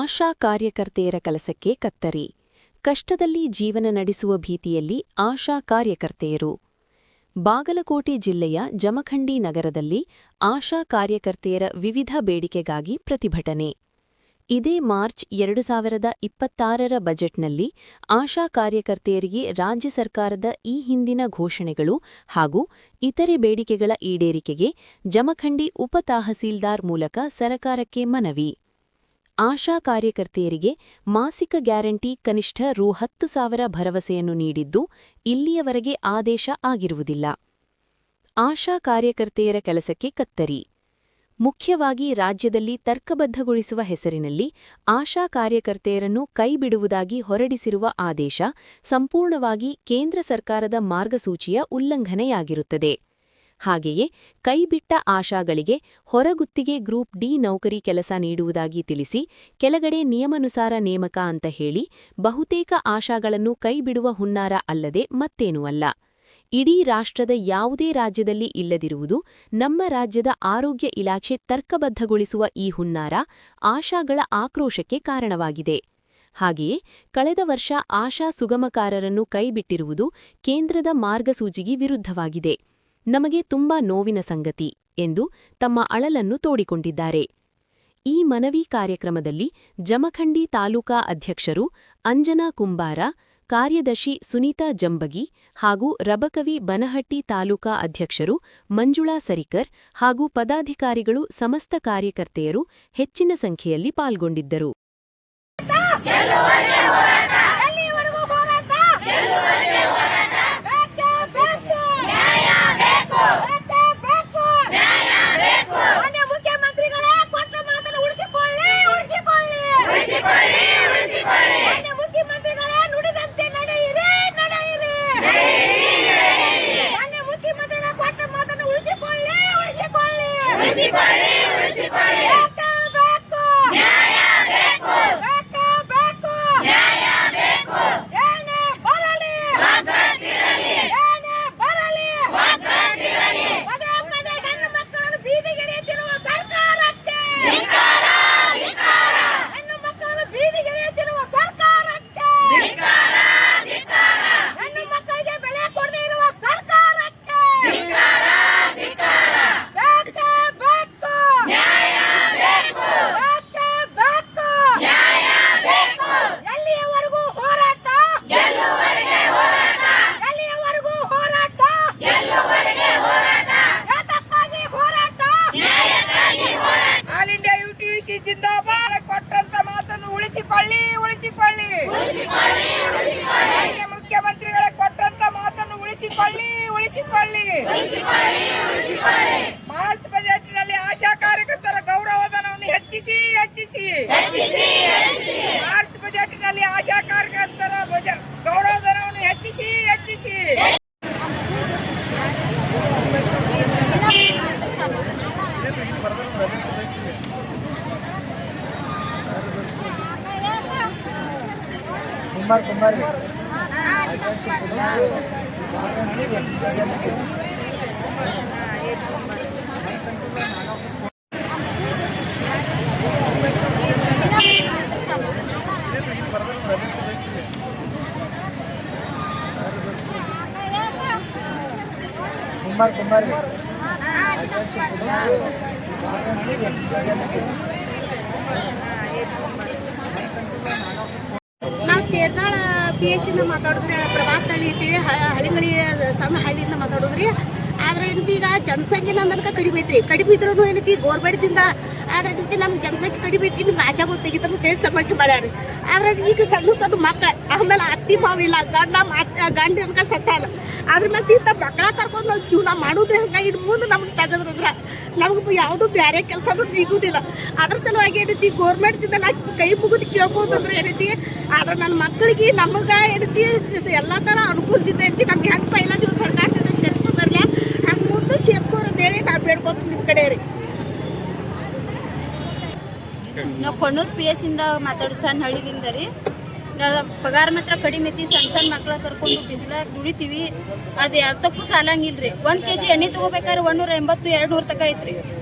ಆಶಾ ಕಾರ್ಯಕರ್ತೆಯರ ಕೆಲಸಕ್ಕೆ ಕತ್ತರಿ. ಕಷ್ಟದಲ್ಲಿ ಜೀವನ ನಡೆಸುವ ಭೀತಿಯಲ್ಲಿ ಆಶಾ ಕಾರ್ಯಕರ್ತೆಯರು. ಬಾಗಲಕೋಟೆ ಜಿಲ್ಲೆಯ ಜಮಖಂಡಿ ನಗರದಲ್ಲಿ ಆಶಾ ಕಾರ್ಯಕರ್ತೆಯರ ವಿವಿಧ ಬೇಡಿಕೆಗಾಗಿ ಪ್ರತಿಭಟನೆ. ಇದೇ ಮಾರ್ಚ್ 2026ರ ಬಜೆಟ್ನಲ್ಲಿ ಆಶಾ ಕಾರ್ಯಕರ್ತೆಯರಿಗೆ ರಾಜ್ಯ ಸರ್ಕಾರದ ಈ ಹಿಂದಿನ ಘೋಷಣೆಗಳು ಹಾಗೂ ಇತರೆ ಬೇಡಿಕೆಗಳ ಈಡೇರಿಕೆಗೆ ಜಮಖಂಡಿ ಉಪ ತಹಸೀಲ್ದಾರ್ ಮೂಲಕ ಸರಕಾರಕ್ಕೆ ಮನವಿ. ಆಶಾ ಕಾರ್ಯಕರ್ತೆಯರಿಗೆ ಮಾಸಿಕ ಗ್ಯಾರಂಟಿ ಕನಿಷ್ಠ ರೂ 10,000 ಭರವಸೆಯನ್ನು ನೀಡಿದ್ದು ಇಲ್ಲಿಯವರೆಗೆ ಆದೇಶ ಆಗಿರುವುದಿಲ್ಲ. ಆಶಾ ಕಾರ್ಯಕರ್ತೆಯರ ಕೆಲಸಕ್ಕೆ ಕತ್ತರಿ. ಮುಖ್ಯವಾಗಿ ರಾಜ್ಯದಲ್ಲಿ ತರ್ಕಬದ್ಧಗೊಳಿಸುವ ಹೆಸರಿನಲ್ಲಿ ಆಶಾ ಕಾರ್ಯಕರ್ತೆಯರನ್ನು ಕೈಬಿಡುವುದಾಗಿ ಹೊರಡಿಸಿರುವ ಆದೇಶ ಸಂಪೂರ್ಣವಾಗಿ ಕೇಂದ್ರ ಸರ್ಕಾರದ ಮಾರ್ಗಸೂಚಿಯ ಉಲ್ಲಂಘನೆಯಾಗಿರುತ್ತದೆ. ಹಾಗೆಯೇ ಕೈಬಿಟ್ಟ ಆಶಾಗಳಿಗೆ ಹೊರಗುತ್ತಿಗೆ ಗ್ರೂಪ್ ಡಿ ನೌಕರಿ ಕೆಲಸ ನೀಡುವುದಾಗಿ ತಿಳಿಸಿ ಕೆಳಗಡೆ ನಿಯಮಾನುಸಾರ ನೇಮಕ ಅಂತ ಹೇಳಿ ಬಹುತೇಕ ಆಶಾಗಳನ್ನು ಕೈಬಿಡುವ ಹುನ್ನಾರ ಅಲ್ಲದೆ ಮತ್ತೇನೂ ಅಲ್ಲ. ಇಡೀ ರಾಷ್ಟ್ರದ ಯಾವುದೇ ರಾಜ್ಯದಲ್ಲಿ ಇಲ್ಲದಿರುವುದು ನಮ್ಮ ರಾಜ್ಯದ ಆರೋಗ್ಯ ಇಲಾಖೆ ತರ್ಕಬದ್ಧಗೊಳಿಸುವ ಈ ಹುನ್ನಾರ ಆಶಾಗಳ ಆಕ್ರೋಶಕ್ಕೆ ಕಾರಣವಾಗಿದೆ. ಹಾಗೆಯೇ ಕಳೆದ ವರ್ಷ ಆಶಾ ಸುಗಮಕಾರರನ್ನು ಕೈಬಿಟ್ಟಿರುವುದು ಕೇಂದ್ರದ ಮಾರ್ಗಸೂಚಿಗೆ ವಿರುದ್ಧವಾಗಿದೆ. ನಮಗೆ ತುಂಬಾ ನೋವಿನ ಸಂಗತಿ ಎಂದು ತಮ್ಮ ಅಳಲನ್ನು ತೋಡಿಕೊಂಡಿದ್ದಾರೆ. ಈ ಮನವಿ ಕಾರ್ಯಕ್ರಮದಲ್ಲಿ ಜಮಖಂಡಿ ತಾಲೂಕಾ ಅಧ್ಯಕ್ಷರು ಅಂಜನಾ ಕುಂಬಾರ, ಕಾರ್ಯದರ್ಶಿ ಸುನೀತಾ ಜಂಬಗಿ ಹಾಗೂ ರಬಕವಿ ಬನಹಟ್ಟಿ ತಾಲೂಕಾ ಅಧ್ಯಕ್ಷರು ಮಂಜುಳಾ ಸರಿಕರ್ ಹಾಗೂ ಪದಾಧಿಕಾರಿಗಳು ಸಮಸ್ತ ಕಾರ್ಯಕರ್ತೆಯರು ಹೆಚ್ಚಿನ ಸಂಖ್ಯೆಯಲ್ಲಿ ಪಾಲ್ಗೊಂಡಿದ್ದರು. ಜಿಂದಾಬಾದ್. ಕೊಟ್ಟಂತ ಮಾತನ್ನು ಉಳಿಸಿಕೊಳ್ಳಿ. ಮುಖ್ಯಮಂತ್ರಿಗಳೇ ಕೊಟ್ಟಂತ ಮಾತನ್ನು ಉಳಿಸಿಕೊಳ್ಳಿ. ಮಾರ್ಚ್ ಬಜೆಟ್ನಲ್ಲಿ ಆಶಾ ಕಾರ್ಯಕರ್ತರ ಗೌರವಧನವನ್ನು ಹೆಚ್ಚಿಸಿ. ಮಾರ್ಚ್ ಬಜೆಟ್ನಲ್ಲಿ ಆಶಾ ಕಾರ್ಯಕರ್ತರ ಗೌರವಧನವನ್ನು ಹೆಚ್ಚಿಸಿ. ಕುಮಾರ್ ನಾವು ಕೇರ್ದಾಳ PH ಇಂದ ಮಾತಾಡಿದ್ರಿ, ಪ್ರಭಾತ್ ಹಳ್ಳಿ ಐತಿ, ಹಳ್ಳಿ ಸಣ್ಣ ಹಳ್ಳಿಯಿಂದ ಮಾತಾಡೋದ್ರಿ. ಆದ್ರೆ ಈಗ ಜನಸಂಖ್ಯೆ ನಮ್ಗೆ ಕಡಿಮೆ ಐತ್ರಿ. ಕಡಿಮೆ ಇದ್ರೂ ಏನೈತಿ ಗೌರ್ಮೆಂಟ್ದಿಂದ. ಆದ್ರೆ ನಮ್ಗೆ ಜನಸಂಖ್ಯೆ ಕಡಿಮೆ ಐತಿ, ನಿಮ್ಗೆ ಆಶಾಗಳು ತೆಗಿತಾರೆ ಅಂತ ಸಮಸ್ಯೆ ಮಾಡ್ಯಾರ. ಆದ್ರೆ ಈಗ ಸಣ್ಣ ಮಕ್ಕಳು, ಆಮೇಲೆ ಅತ್ತಿ ಮಾವಿಲ್ಲ, ಗಂಡ ಅನ್ಕ ಸತ್ತಾಲ. ಅದ್ರ ಮೇಲೆ ಇಂಥ ಮಕ್ಕಳ ಕರ್ಕೊಂಡು ನಾವು ಜೀವನ ಮಾಡೋದ್ರೆ ಹಂಗ ಇನ್ನು ಮುಂದೆ ನಮ್ಗೆ ತೆಗೆದ್ರಂದ್ರ ನಮ್ಗೆ ಯಾವುದೂ ಬೇರೆ ಕೆಲಸ ಸಿಗುದಿಲ್ಲ. ಅದ್ರ ಸಲುವಾಗಿ ಏನೈತಿ ಗೌರ್ಮೆಂಟ್ದಿಂದ ನಾ ಕೈ ಮುಗಿದು ಕೇಳ್ಬೋದಂದ್ರೆ ಏನೈತಿ. ಆದ್ರೆ ನನ್ನ ಮಕ್ಕಳಿಗೆ ನಮಗೆ ಏನೈತಿ ಎಲ್ಲ ಥರ ಅನುಕೂಲದಿಂದ ಐತಿ. ನಮ್ಗೆ ಹೆಂಗೆ ಪೈಲ ನೀವು ಸರ್ಕಾರದಿಂದ ಸೇರ್ಸ್ಕೊಂಡು ಬರಲ್ಲ ಹಂಗೆ ಮುಂದೆ ಸೇರ್ಸ್ಕೊಳಂತೇಳಿ ನಾವು ಬೇಡ್ಕೊತೀವಿ ನಿಮ್ಮ ಕಡೆ ರೀ. ನಾವು ಕೊಣ್ಣೂರು PH ಇಂದ ಮಾತಾಡೋದು, ಸಣ್ಣ ಹಳ್ಳಿದಿಂದ ರೀ. ಪಗಾರ ಮಾತ್ರ ಕಡಿಮೆ ಐತಿ. ಸಣ್ಣ ಮಕ್ಳ ಕರ್ಕೊಂಡು ಬಿಸಿಲಾಗ ದುಡಿತೀವಿ. ಅದು ಯಾವ್ದಕ್ಕೂ ಸಾಲಂಗಿಲ್ರಿ. 1 kg ಎಣ್ಣೆ ತಗೋಬೇಕಾದ್ರೆ 180-200 ತಕ ಐತ್ರಿ.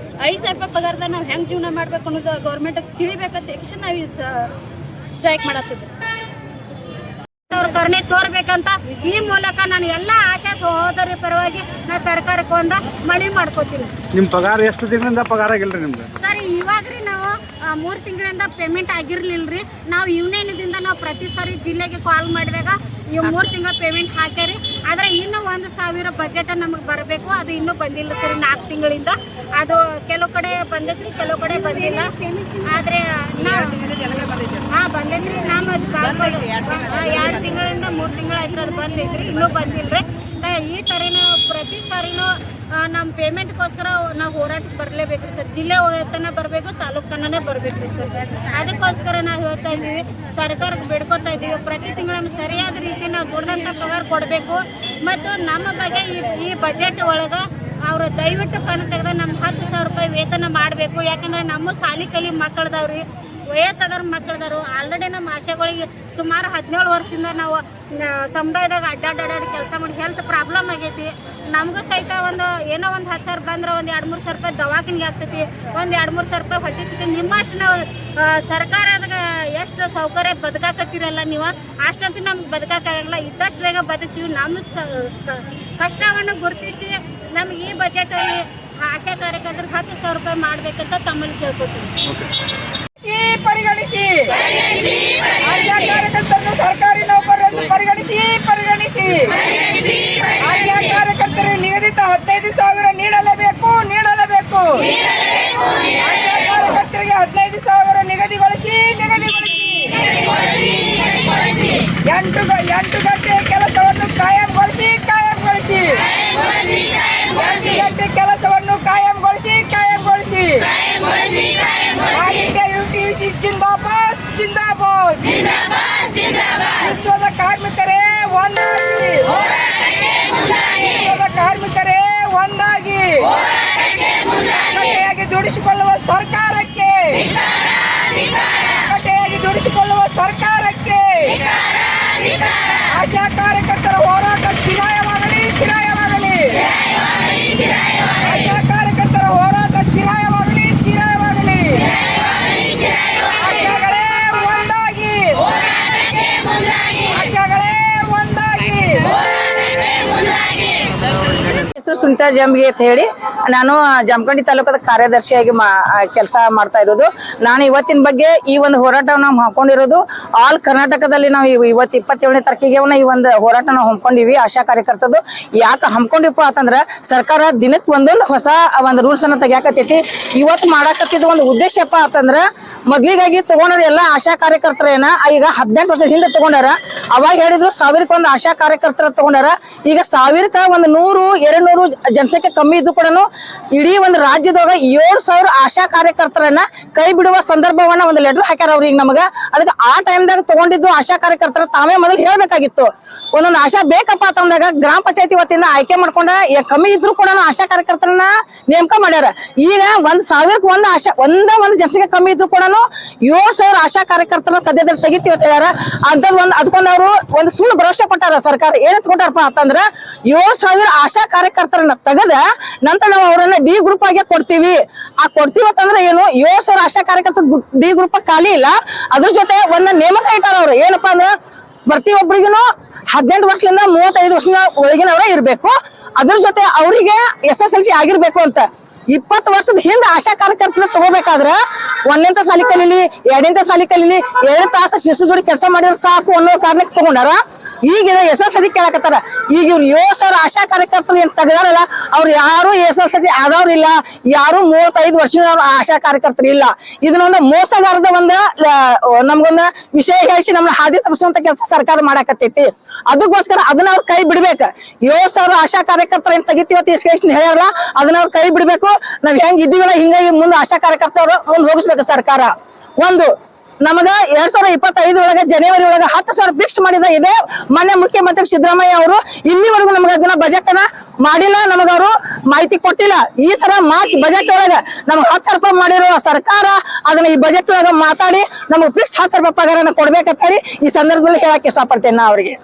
5,000 ರೂಪಾಯಿ ಪಗಾರದಾಗ ನಾವು ಹೆಂಗೆ ಜೀವನ ಮಾಡ್ಬೇಕು ಅನ್ನೋದು ಗೌರ್ಮೆಂಟ್ ತಿಳಿಬೇಕಂತ ತಕ್ಷಣ ನಾವು ಸ್ಟ್ರೈಕ್ ಮಾಡತ್ತಿದ್ದೆ. ಅವ್ರ ಕರುಣೆ ತೋರ್ಬೇಕಂತ ಈ ಮೂಲಕ ನಾನು ಎಲ್ಲ ಆಶಾ ಸಹೋದರಿ ಪರವಾಗಿ ನಾ ಸರ್ಕಾರಕ್ಕೆ ಒಂದು ಮನವಿ ಮಾಡ್ಕೋತೀನಿ. ನಿಮ್ಮ ಪಗಾರ ಎಷ್ಟು ದಿನದಿಂದ ಪಗಾರ ಆಗಿಲ್ರಿ ನಿಮ್ದು? ಸರ್ ಇವಾಗ್ರಿ ನಾವು 3 ತಿಂಗಳಿಂದ ಪೇಮೆಂಟ್ ಆಗಿರ್ಲಿಲ್ರಿ. ನಾವು ಯೂನಿಯನ್ದಿಂದ ನಾವು ಪ್ರತಿ ಸಾರಿ ಜಿಲ್ಲೆಗೆ ಕಾಲ್ ಮಾಡಿದಾಗ ಈ 3 ತಿಂಗಳ ಪೇಮೆಂಟ್ ಹಾಕ್ಯಾರಿ. ಆದ್ರೆ ಇನ್ನೂ 1,000 ಬಜೆಟ್ ನಮಗೆ ಬರಬೇಕು, ಅದು ಇನ್ನೂ ಬಂದಿಲ್ಲ ಸರ್ 4 ತಿಂಗಳಿಂದ. ಅದು ಕೆಲವು ಕಡೆ ಬಂದೈತ್ರಿ, ಕೆಲವು ಕಡೆ ಬಂದಿಲ್ಲ. ಆದ್ರೆ ಬಂದೈತ್ರಿ. ನಮ್ಮ 2 ತಿಂಗಳಿಂದ 3 ತಿಂಗಳಾಯ್ತು ಅದು ಬಂದೈತ್ರಿ, ಇನ್ನೂ ಬಂದಿಲ್ರಿ. ಈ ಥರನೂ ಪ್ರತಿ ಸಾರಿನೂ ನಮ್ಮ ಪೇಮೆಂಟ್ಗೋಸ್ಕರ ನಾವು ಹೋರಾಟಕ್ಕೆ ಬರಲೇಬೇಕು ಸರ್. ಜಿಲ್ಲೆ ತನಕ ಬರಬೇಕು, ತಾಲೂಕು ತನಕನೇ ಬರಬೇಕು ಸರ್. ಅದಕ್ಕೋಸ್ಕರ ನಾವು ಹೇಳ್ತಾ ಇದ್ದೀವಿ, ಸರ್ಕಾರಕ್ಕೆ ಬೇಡ್ಕೊತಾ ಇದ್ದೀವಿ, ಪ್ರತಿ ತಿಂಗಳು ನಮ್ಗೆ ಸರಿಯಾದ ರೀತಿ ನಾವು ದುಡ್ದಂಥ ಪಗಾರ ಕೊಡಬೇಕು. ಮತ್ತು ನಮ್ಮ ಬಗ್ಗೆ ಈ ಬಜೆಟ್ ಒಳಗೆ ಅವರು ದಯವಿಟ್ಟು ಕಣ್ಣು ತೆಗೆದ ನಮ್ಮ 10,000 ರೂಪಾಯಿ ವೇತನ ಮಾಡಬೇಕು. ಯಾಕಂದ್ರೆ ನಮ್ಮ ಶಾಲಿ ಕಲಿ ಮಕ್ಕಳದವ್ರಿ, ವಯಸ್ಸಾದವ್ರ ಮಕ್ಕಳದವರು. ಆಲ್ರೆಡಿ ನಮ್ಮ ಆಶೆಗಳಿಗೆ ಸುಮಾರು 17 ವರ್ಷದಿಂದ ನಾವು ಸಮುದಾಯದಾಗ ಅಡ್ಡಾಡಿ ಕೆಲಸ ಮಾಡಿ ಹೆಲ್ತ್ ಪ್ರಾಬ್ಲಮ್ ಆಗೈತಿ. ನಮಗೂ ಸಹಿತ ಏನೋ ಒಂದು 10,000 ಬಂದ್ರೆ ಒಂದು 2-3 ಸಾವಿರ ರೂಪಾಯಿ ದವಾಖಾನಿಗೆ ಆಗ್ತೈತಿ, ಒಂದು 2-3 ಸಾವಿರ ರೂಪಾಯಿ ಹೊಟ್ಟಿತಿ. ನಿಮ್ಮಷ್ಟು ನಾವು ಸರ್ಕಾರದ ಎಷ್ಟು ಸೌಕರ್ಯ ಬದುಕಾಕತ್ತೀರಲ್ಲ ನೀವು, ಅಷ್ಟಂತೂ ನಮ್ಗೆ ಬದುಕಾಕಾಗಲ್ಲ. ಇದ್ದಷ್ಟ್ರಾಗ ಬದುಕ್ತೀವಿ. ನಮ್ಮ ಕಷ್ಟವನ್ನು ಗುರುತಿಸಿ ನಮ್ಗೆ ಈ ಬಜೆಟಲ್ಲಿ ಆಶಾ ಕಾರ್ಯಕರ್ತರಿಗೆ 10,000 ರೂಪಾಯಿ ಮಾಡಬೇಕಂತ ತಮ್ಮಲ್ಲಿ ಕೇಳ್ಕೊತೀವಿ. ಪರಿಗಣಿಸಿ ಆಶಾ ಕಾರ್ಯಕರ್ತರನ್ನು ಸರ್ಕಾರಿ ನೌಕರರೆಂದು ಪರಿಗಣಿಸಿ ಆಶಾ ಕಾರ್ಯಕರ್ತರಿಗೆ ನಿಗದಿತ 15,000 ನೀಡಲೇಬೇಕು. ಆಶಾ ಕಾರ್ಯಕರ್ತರಿಗೆ 15,000 ನಿಗದಿಗೊಳಿಸಿ 8 ಗಂಟೆ ಕೆಲಸವನ್ನು ಕಾಯಂಗೊಳಿಸಿ 8 ಗಂಟೆ ಕೆಲಸವನ್ನು ಕಾಯಂಗೊಳಿಸಿ UTUC ಜಿಂದಾಬಾದ್. ವಿಶ್ವದ ಕಾರ್ಮಿಕರೇ ಒಂದಾಗಿ ಕಟ್ಟೆಯಾಗಿ ದುಡಿಸಿಕೊಳ್ಳುವ ಸರ್ಕಾರಕ್ಕೆ ಆಶಾ ಕಾರ್ಯಕರ್ತರ ಹೋರಾಟ ಚಿರಾಯವಾಗಲಿ. ಆಶಾ ಕಾರ್ಯಕರ್ತರ ಹೋರಾಟ ಚಿರಾಯವಾಗಲಿ. ಹೆಸರು ಸುನಿತಾ ಜಂಬಿಗೆ ಅಂತ ಹೇಳಿ ನಾನು ಜಮಖಂಡಿ ತಾಲೂಕದ ಕಾರ್ಯದರ್ಶಿಯಾಗಿ ಕೆಲಸ ಮಾಡ್ತಾ ಇರೋದು. ನಾನು ಇವತ್ತಿನ ಬಗ್ಗೆ ಈ ಒಂದು ಹೋರಾಟವನ್ನು ನಾವು ಹಾಕೊಂಡಿರೋದು ಆಲ್ ಕರ್ನಾಟಕದಲ್ಲಿ. ನಾವು ಇವತ್ತು 27ನೇ ತಾರೀಕಿಗೆ ಈ ಒಂದು ಹೋರಾಟ ನಾವು ಹಮ್ಮಿಕೊಂಡಿವಿ. ಆಶಾ ಕಾರ್ಯಕರ್ತದ್ದು ಯಾಕೆ ಹಮ್ಮಿಕೊಂಡಿಪ್ಪ ಅಂತಂದ್ರೆ ಸರ್ಕಾರ ದಿನಕ್ಕೆ ಒಂದೊಂದು ಹೊಸ ಒಂದು ರೂಲ್ಸ್ ಅನ್ನ ತೆಗಿಯಾಕತ್ತೈತಿ. ಇವತ್ತು ಮಾಡಾಕತ್ತಿದ ಒಂದು ಉದ್ದೇಶಪ್ಪ ಅಂತಂದ್ರೆ ಮೊದ್ಲಿಗಾಗಿ ತಗೊಂಡ್ರ ಎಲ್ಲ ಆಶಾ ಕಾರ್ಯಕರ್ತರೇನ ಈಗ 18 ವರ್ಷದ ಹಿಂದೆ ತಗೊಂಡಾರ. ಅವಾಗ ಹೇಳಿದ್ರು 1000ಕ್ಕೆ ಒಂದು ಆಶಾ ಕಾರ್ಯಕರ್ತರ ತಗೊಂಡಾರ. ಈಗ 1000ಕ್ಕೆ ಒಂದು 100-200 ಜನಸಂಖ್ಯೆ ಕಮ್ಮಿ ಇದ್ದು ಕೂಡ ಇಡೀ ಒಂದು ರಾಜ್ಯದೊಳಗ 7,000 ಆಶಾ ಕಾರ್ಯಕರ್ತರನ್ನ ಕೈ ಬಿಡುವ ಸಂದರ್ಭವನ್ನ ಒಂದು ಲೆಟರ್ ಹಾಕ್ಯಾರ ಅವ್ರಿಗೆ ನಮಗ. ಅದಕ್ಕೆ ಆ ಟೈಮ್ದಾಗ ತಗೊಂಡಿದ್ದು ಆಶಾ ಕಾರ್ಯಕರ್ತರ ತಾವೇ ಮೊದಲು ಹೇಳ್ಬೇಕಾಗಿತ್ತು. ಒಂದೊಂದು ಆಶಾ ಬೇಕಪ್ಪ ಅಂತಂದಾಗ ಗ್ರಾಮ ಪಂಚಾಯತಿ ವತಿಯಿಂದ ಆಯ್ಕೆ ಮಾಡ್ಕೊಂಡ ಕಮ್ಮಿ ಇದ್ರು ಕೂಡ ಆಶಾ ಕಾರ್ಯಕರ್ತರನ್ನ ನೇಮಕ ಮಾಡ್ಯಾರ. ಈಗ 1,000ಕ್ಕೆ ಒಂದು ಜನಸಂಖ್ಯೆ ಕಮ್ಮಿ ಇದ್ರು ಕೂಡ 7,000 ಆಶಾ ಕಾರ್ಯಕರ್ತರನ್ನ ಸದ್ಯದಲ್ಲಿ ತೆಗಿತೀವಿ ಅಂತ ಹೇಳ್ಯಾರ. ಅದಕ್ಕೊಂದು ಅವರು ಒಂದು ಸುಳ್ಳು ಭರವಸೆ ಕೊಟ್ಟಾರ. ಸರ್ಕಾರ ಏನಂತ ಕೊಟ್ಟಾರಪ್ಪ ಅಂತಂದ್ರ 7,000 ಆಶಾ ಕಾರ್ಯಕರ್ತರನ್ನ ತೆಗೆದ ನಂತರ ನಾವು ಅವರನ್ನ ಡಿ ಗ್ರೂಪ್ ಆಗಿ ಕೊಡ್ತೀವಿ. ಅಂತಂದ್ರೆ ಏನು 7,000 ಆಶಾ ಕಾರ್ಯಕರ್ತರ ಡಿ ಗ್ರೂಪ್ ಖಾಲಿ ಇಲ್ಲ. ಅದ್ರ ಜೊತೆ ಒಂದು ನೇಮಕ ಇಟ್ಟಾರ ಅವ್ರು. ಏನಪ್ಪಾ ಅಂದ್ರ ಪ್ರತಿಯೊಬ್ಬರಿಗೂ 18 ವರ್ಷದಿಂದ 35 ವರ್ಷದ ಒಳಗಿನವರೇ ಇರ್ಬೇಕು. ಅದ್ರ ಜೊತೆ ಅವರಿಗೆ SSLC ಆಗಿರ್ಬೇಕು ಅಂತ. 20 ವರ್ಷದ ಹಿಂದೆ ಆಶಾ ಕಾರ್ಯಕರ್ತನ ತಗೋಬೇಕಾದ್ರ 1ನೇ ಸಾಲಿ ಕಲೀಲಿ 2ನೇ ಸಾಲಿ ಕಲೀಲಿ 2 ತಾಸು ಶಿಸ್ತು ಜೋಡಿ ಕೆಲಸ ಮಾಡಿದ್ರೆ ಸಾಕು ಅನ್ನೋ ಕಾರಣಕ್ಕೆ ತಗೊಂಡಾರ. ಈಗ SSLC ಕೇಳಕತ್ತಾರ. ಈಗ ಇವ್ರು 7,000 ಆಶಾ ಕಾರ್ಯಕರ್ತರು ಏನ್ ತೆಗದಾರಲ್ಲ ಅವ್ರು ಯಾರು SSLC ಆದವ್ರು ಇಲ್ಲ, ಯಾರು 35 ವರ್ಷದ ಆಶಾ ಕಾರ್ಯಕರ್ತರು ಇಲ್ಲ. ಇದನ್ನೊಂದು ಮೋಸಗಾರದ ನಮ್ಗೊಂದು ವಿಷಯ ಹೇಳಿಸಿ ನಮ್ನ ಹಾದಿ ತಪ್ಪಿಸುವಂತ ಕೆಲಸ ಸರ್ಕಾರ ಮಾಡಾಕತ್ತೈತಿ. ಅದಕ್ಕೋಸ್ಕರ ಅದನ್ನ ಅವ್ರ ಕೈ ಬಿಡ್ಬೇಕು. 7,000 ಆಶಾ ಕಾರ್ಯಕರ್ತರ ಏನ್ ತೆಗಿತೀವತ್ತಿ ಹೇಳ್ಯಾರಲ್ಲ ಅದನ್ನ ಅವ್ರ ಕೈ ಬಿಡ್ಬೇಕು. ನಾವ್ ಹೆಂಗ್ ಇದ್ದೀವಲ್ಲ ಹಿಂಗಾಗಿ ಮುಂದೆ ಆಶಾ ಕಾರ್ಯಕರ್ತರು ಮುಂದೆ ಹೋಗಿಸ್ಬೇಕು ಸರ್ಕಾರ. ಒಂದು ನಮಗ 2025 ಒಳಗೆ ಜನವರಿ ಒಳಗೆ 10,000 ಫಿಕ್ಸ್ ಮಾಡಿದ ಇದೆ ಮಾನ್ಯ ಮುಖ್ಯಮಂತ್ರಿ ಸಿದ್ದರಾಮಯ್ಯ ಅವರು. ಇಲ್ಲಿವರೆಗೂ ನಮಗ ಅದನ್ನ ಬಜೆಟ್ ಅನ್ನ ಮಾಡಿಲ್ಲ, ನಮಗವರು ಮಾಹಿತಿ ಕೊಟ್ಟಿಲ್ಲ. ಈ ಸಲ ಮಾರ್ಚ್ ಬಜೆಟ್ ಒಳಗ ನಮ್ಗೆ 10,000 ರೂಪಾಯಿ ಮಾಡಿರುವ ಸರ್ಕಾರ ಅದನ್ನ ಈ ಬಜೆಟ್ ಒಳಗ ಮಾತಾಡಿ ನಮ್ಗೆ ಫಿಕ್ಸ್ 10,000 ರೂಪಾಯಿ ಪಗಾರನ ಕೊಡ್ಬೇಕಂತ ಹೇಳಿ ಈ ಸಂದರ್ಭದಲ್ಲಿ ಹೇಳಕ್ ಇಷ್ಟಪಡ್ತೇನೆ ನಾ ಅವರಿಗೆ.